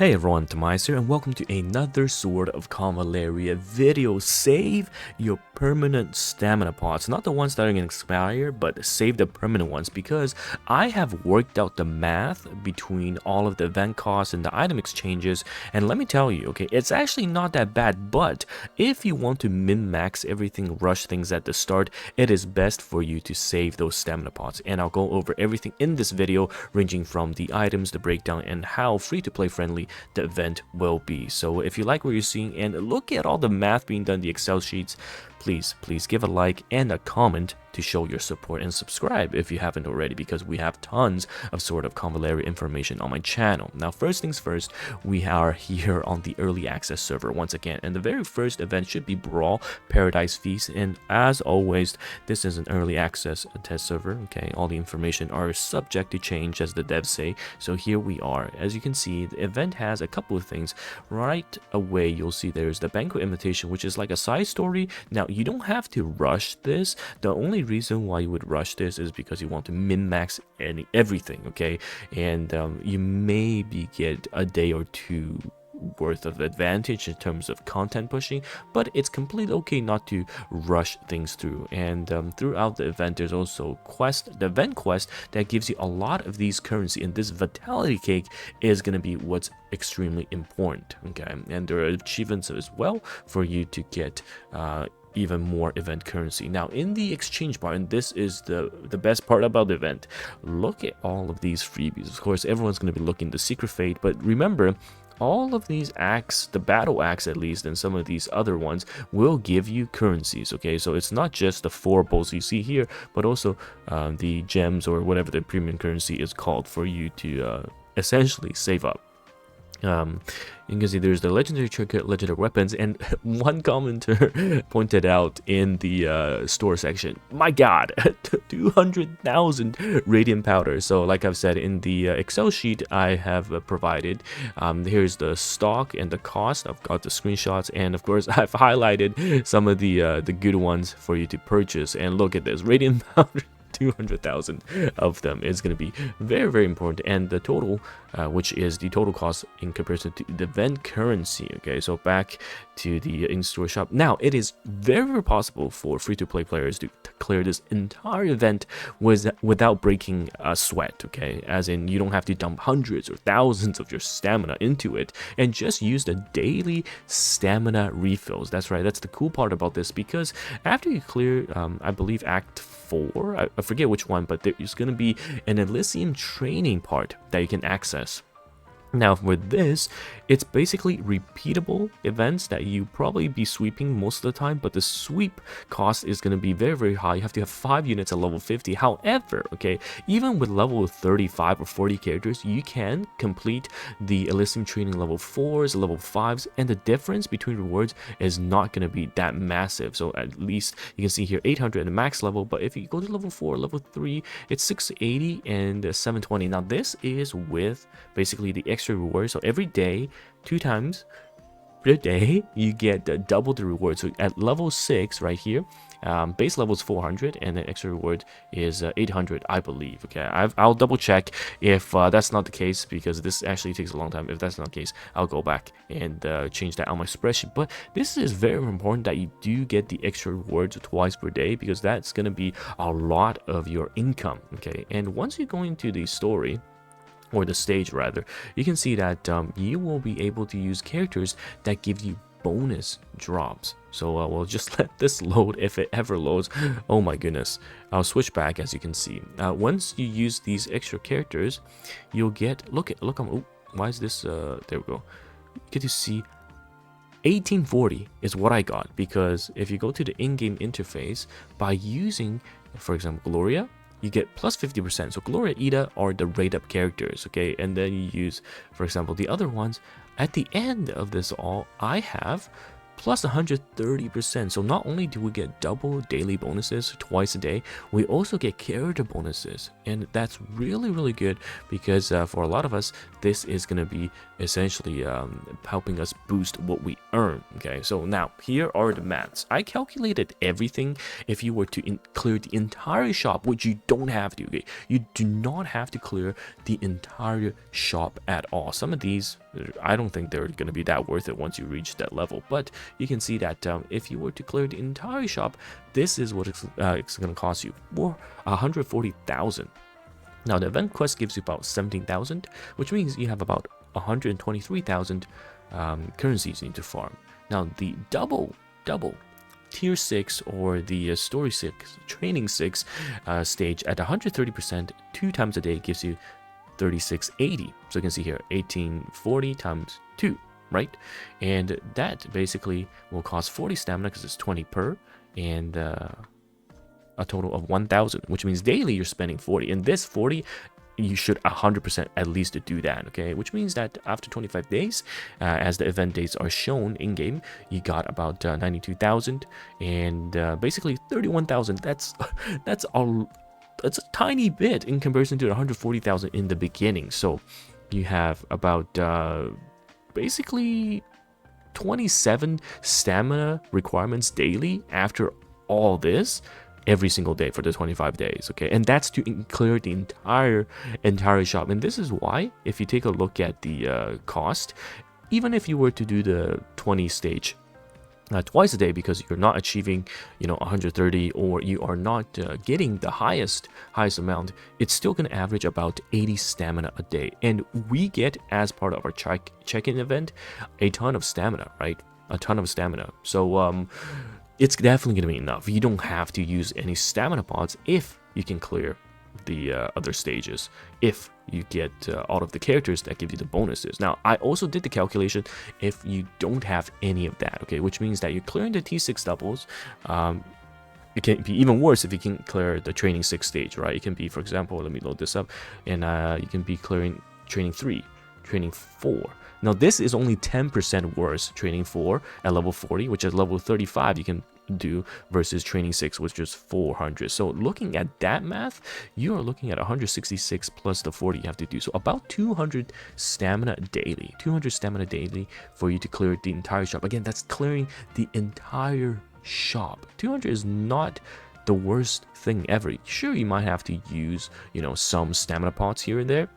Hey everyone, TimaeuSS here, and welcome to another Sword of Convallaria video. Save your permanent stamina pots, not the ones that are going to expire, but save the permanent ones, because I have worked out the math between all of the event costs and the item exchanges, and let me tell you, okay, it's actually not that bad. But if you want to min-max everything, rush things at the start, it is best for you to save those stamina pots, and I'll go over everything in this video, ranging from the items, the breakdown, and how free-to-play friendly the event will be. So if you like what you're seeing and look at all the math being done in the Excel sheets, please give a like and a comment to show your support, and subscribe if you haven't already, because we have tons of Sword of Convallaria information on my channel. Now, first things first, we are here on the early access server once again, and the very first event should be Brawl Paradise Feast, and as always, this is an early access test server. Okay, all the information are subject to change, as the devs say. So here we are. As you can see, the event has a couple of things. Right away, you'll see there's the banquet invitation, which is like a side story. Now, you don't have to rush this. The only reason why you would rush this is because you want to min-max everything, okay? And you maybe get a day or two worth of advantage in terms of content pushing, but it's completely okay not to rush things through. And throughout the event, there's also the event quest that gives you a lot of these currency, and this vitality cake is going to be what's extremely important, okay? And there are achievements as well for you to get even more event currency. Now, in the exchange bar, and this is the best part about the event, look at all of these freebies. Of course, everyone's going to be looking at the secret fate, but remember, all of these acts, the battle acts at least, and some of these other ones will give you currencies, okay? So it's not just the 4 bowls you see here, but also the gems, or whatever the premium currency is called, for you to essentially save up. You can see there's the legendary trinket, legendary weapons, and one commenter pointed out in the store section, my god, 200,000 radiant powder. So like I've said in the Excel sheet I have provided, here's the stock and the cost. I've got the screenshots, and of course I've highlighted some of the good ones for you to purchase. And look at this, radiant powder, 200,000 of them is going to be very, very important. And the total, which is the total cost in comparison to the event currency, okay? So back to the in-store shop. Now, it is very, very possible for free-to-play players to clear this entire event without breaking a sweat, okay? As in, you don't have to dump hundreds or thousands of your stamina into it, and just use the daily stamina refills. That's right, that's the cool part about this, because after you clear, I believe Act 4, I forget which one, but there's going to be an Elysium Training part that you can access. Now, with this, it's basically repeatable events that you probably be sweeping most of the time, but the sweep cost is going to be very, very high. You have to have 5 units at level 50. However, okay, even with level 35 or 40 characters, you can complete the Elysium Training level 4s, level 5s, and the difference between rewards is not going to be that massive. So at least you can see here 800 at the max level, but if you go to level 4, level 3, it's 680 and 720. Now, this is with basically the extra rewards. So every day, 2 times per day, you get double the reward. So at level 6 right here, base level is 400, and the extra reward is 800, I believe. Okay, I'll double check if that's not the case, because this actually takes a long time. If that's not the case, I'll go back and change that on my spreadsheet. But this is very important that you do get the extra rewards twice per day, because that's going to be a lot of your income. Okay, and once you go into the story, or the stage rather, you can see that you will be able to use characters that give you bonus drops. So we'll just let this load if it ever loads. Oh my goodness. I'll switch back. As you can see, once you use these extra characters, you'll get, look on, oh, why is this, there we go. You get to see 1840 is what I got, because if you go to the in-game interface, by using, for example, Gloria, you get plus 50%. So Gloria, Ida are the rate up characters, okay? And then you use, for example, the other ones. At the end of this all, I have plus 130%. So not only do we get double daily bonuses twice a day, we also get character bonuses, and that's really good because for a lot of us, this is going to be essentially helping us boost what we earn. Okay, so now here are the maths. I calculated everything. If you were to clear the entire shop, which you don't have to, okay? You do not have to clear the entire shop at all. Some of these, I don't think they're going to be that worth it once you reach that level, but you can see that if you were to clear the entire shop, this is what it's going to cost you, for 140,000. Now the event quest gives you about 17,000, which means you have about 123,000 currencies you need to farm. Now the double tier 6 or the story 6 training 6 stage at 130% 2 times a day gives you 3680. So you can see here 1840 times 2, right? And that basically will cost 40 stamina because it's 20 per, and a total of 1,000, which means daily you're spending 40, and this 40 you should 100% at least to do that, okay? Which means that after 25 days, as the event dates are shown in game, you got about 92,000 and basically 31,000. That's a tiny bit in comparison to the 140,000 in the beginning. So you have about basically 27 stamina requirements daily after all this every single day for the 25 days, okay? And that's to clear the entire shop. And this is why, if you take a look at the cost, even if you were to do the 20 stage twice a day, because you're not achieving 130, or you are not getting the highest amount, it's still going to average about 80 stamina a day. And we get, as part of our check-in event, a ton of stamina, right? A ton of stamina. So it's definitely going to be enough. You don't have to use any stamina pods if you can clear the other stages, if you get all of the characters that give you the bonuses. Now, I also did the calculation if you don't have any of that, okay, which means that you're clearing the T6 doubles. It can be even worse if you can clear the training 6 stage, right? It can be, for example, let me load this up, and you can be clearing training 3, training 4. Now, this is only 10% worse, training 4 at level 40, which at level 35 you can do, versus training 6, which is 400. So looking at that math, you are looking at 166 plus the 40 you have to do. So about 200 stamina daily. 200 stamina daily for you to clear the entire shop. Again, that's clearing the entire shop. 200 is not the worst thing ever. Sure, you might have to use, some stamina pots here and there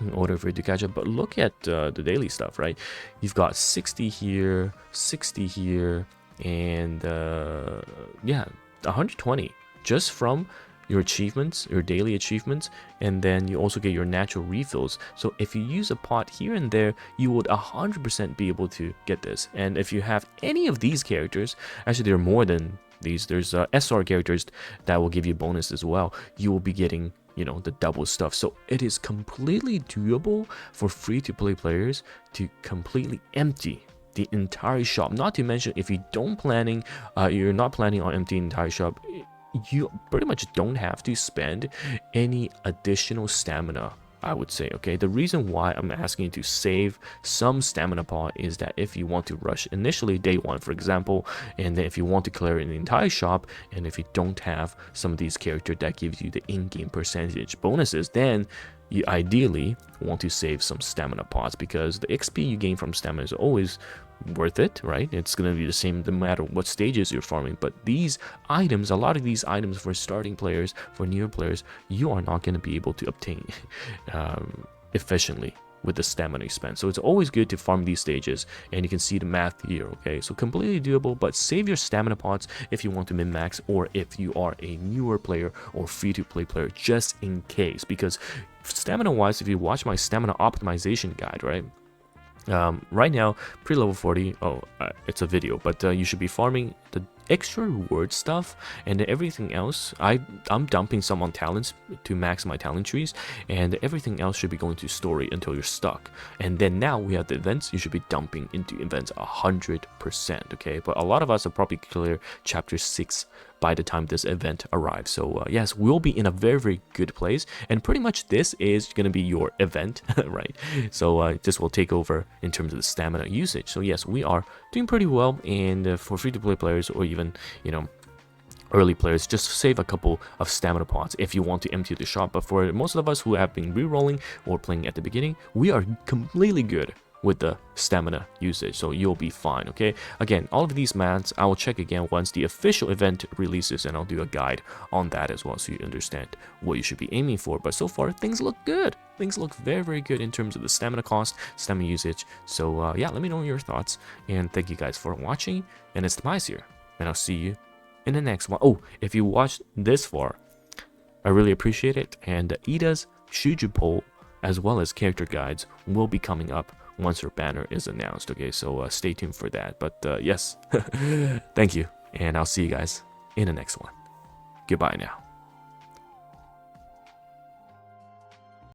in order for it to catch up, but look at the daily stuff, right? You've got 60 here, 60 here, and yeah, 120 just from your achievements, your daily achievements, and then you also get your natural refills. So if you use a pot here and there, you would 100% be able to get this. And if you have any of these characters, actually there are more than these, there's SR characters that will give you bonus as well. You will be getting the double stuff. So it is completely doable for free-to-play players to completely empty the entire shop. Not to mention, if you you're not planning on emptying the entire shop, you pretty much don't have to spend any additional stamina, I would say, okay? The reason why I'm asking you to save some stamina pot is that if you want to rush initially day 1, for example, and then if you want to clear the entire shop, and if you don't have some of these characters that gives you the in-game percentage bonuses, then you ideally want to save some stamina pots, because the XP you gain from stamina is always worth it, right? It's going to be the same no matter what stages you're farming. But these items, a lot of these items for starting players, for newer players, you are not going to be able to obtain efficiently with the stamina you spend. So it's always good to farm these stages, and you can see the math here, okay? So completely doable, but save your stamina pots if you want to min-max, or if you are a newer player or free-to-play player, just in case. Because stamina-wise, if you watch my stamina optimization guide, right? Right now, pre-level 40, it's a video, but you should be farming the extra reward stuff, and everything else, I'm dumping some on talents to max my talent trees, and everything else should be going to story until you're stuck. And then now we have the events. You should be dumping into events 100%, okay? But a lot of us are probably clear chapter 6 by the time this event arrives. So yes, we'll be in a very, very good place, and pretty much this is going to be your event, right? So this will take over in terms of the stamina usage. So yes, we are doing pretty well, and for free-to-play players, or even, you know, early players, just save a couple of stamina pots if you want to empty the shop. But for most of us who have been re-rolling or playing at the beginning, we are completely good with the stamina usage, so you'll be fine. Okay, again, all of these maths I will check again once the official event releases, and I'll do a guide on that as well, so you understand what you should be aiming for. But so far things look good. Things look very, very good in terms of the stamina cost, stamina usage. So yeah, let me know your thoughts, and thank you guys for watching. And it's TimaeuSS here, and I'll see you in the next one. Oh, if you watched this far, I really appreciate it. And Ida's Shuju poll as well as character guides will be coming up once her banner is announced. Okay, so stay tuned for that. But yes, thank you, and I'll see you guys in the next one. Goodbye now.